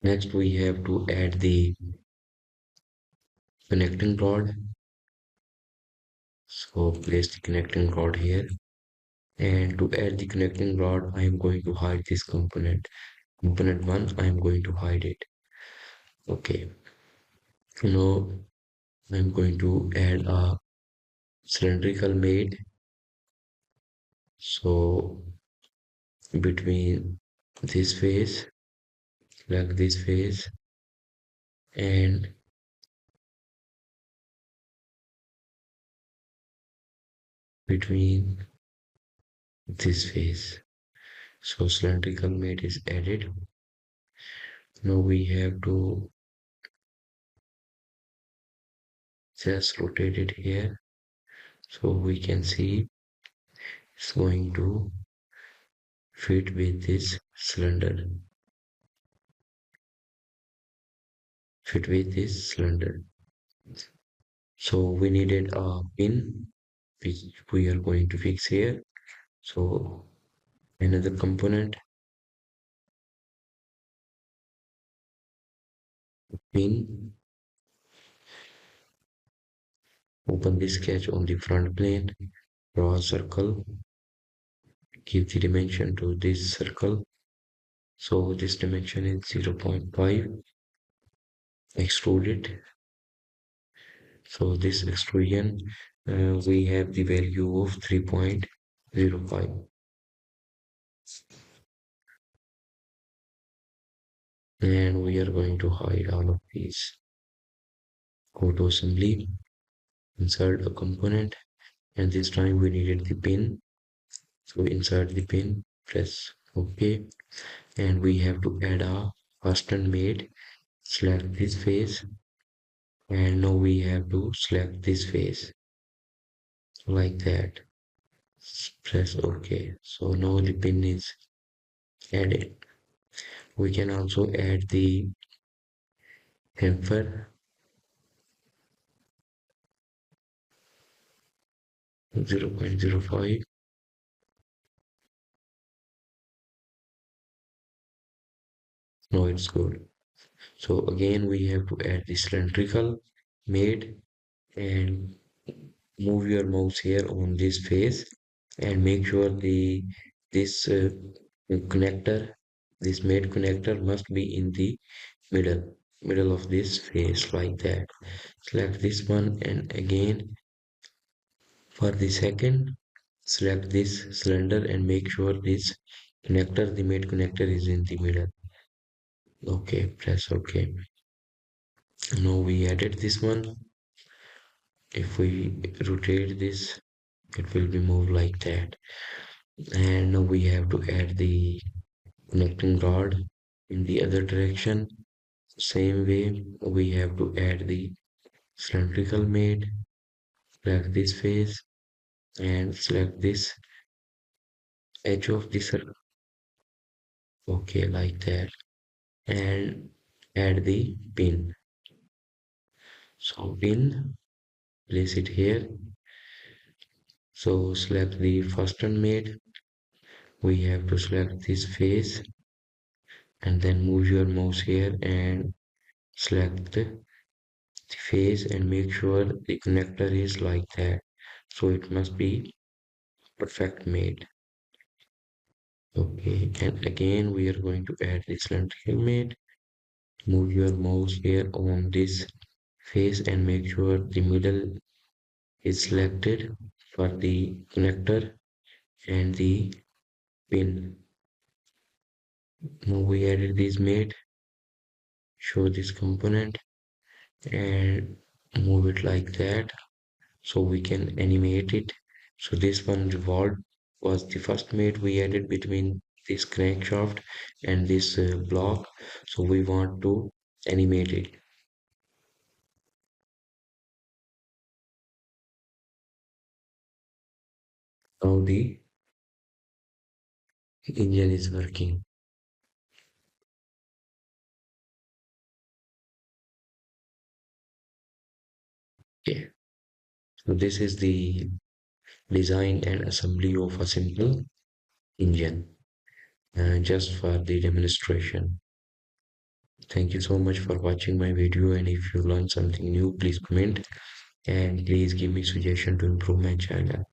Next, we have to add the connecting rod. So place the connecting rod here. And to add the connecting rod, I am going to hide this component. Component 1, I am going to hide it. Okay. Now I'm going to add a cylindrical made. So between this face, like this face, and between this face. So cylindrical made is added. Now we have to just rotate it here so we can see it's going to fit with this cylinder. Fit with this cylinder. So we needed a pin which we are going to fix here. So another component, pin. Open the sketch on the front plane, draw a circle, give the dimension to this circle. So this dimension is 0.5. Extrude it. So this extrusion, we have the value of 3.05. And we are going to hide all of these. Go to assembly, insert a component, and this time we needed the pin. So insert the pin, press OK, and we have to add a piston made. Select this face, and now we have to select this face like that. Press OK. So now the pin is added. We can also add the chamfer 0.05. Now it's good. So again we have to add the cylindrical made, and move your mouse here on this face and make sure this connector, this made connector must be in the middle of this face like that. Select this one, and again for the second select this cylinder and make sure this connector, the made connector, is in the middle. Okay, press OK. Now we added this one. If we rotate this, it will be moved like that. And now we have to add the connecting rod in the other direction. Same way, we have to add the cylindrical made. Select this face and select this edge of the circle. Okay, like that. And add the pin. So pin, place it here. So select the first one made. We have to select this face and then move your mouse here and select the face and make sure the connector is like that. So it must be perfect made. Okay, and again we are going to add this cylindrical made. Move your mouse here on this face and make sure the middle is selected for the connector and the pin. Now we added this made. Show this component and move it like that so we can animate it. So this one revolved was the first mate we added between this crankshaft and this block. So we want to animate it. Now the engine is working. Okay. So this is the design and assembly of a simple engine, just for the demonstration. Thank you so much for watching my video, and if you learned something new, please comment and please give me suggestion to improve my channel.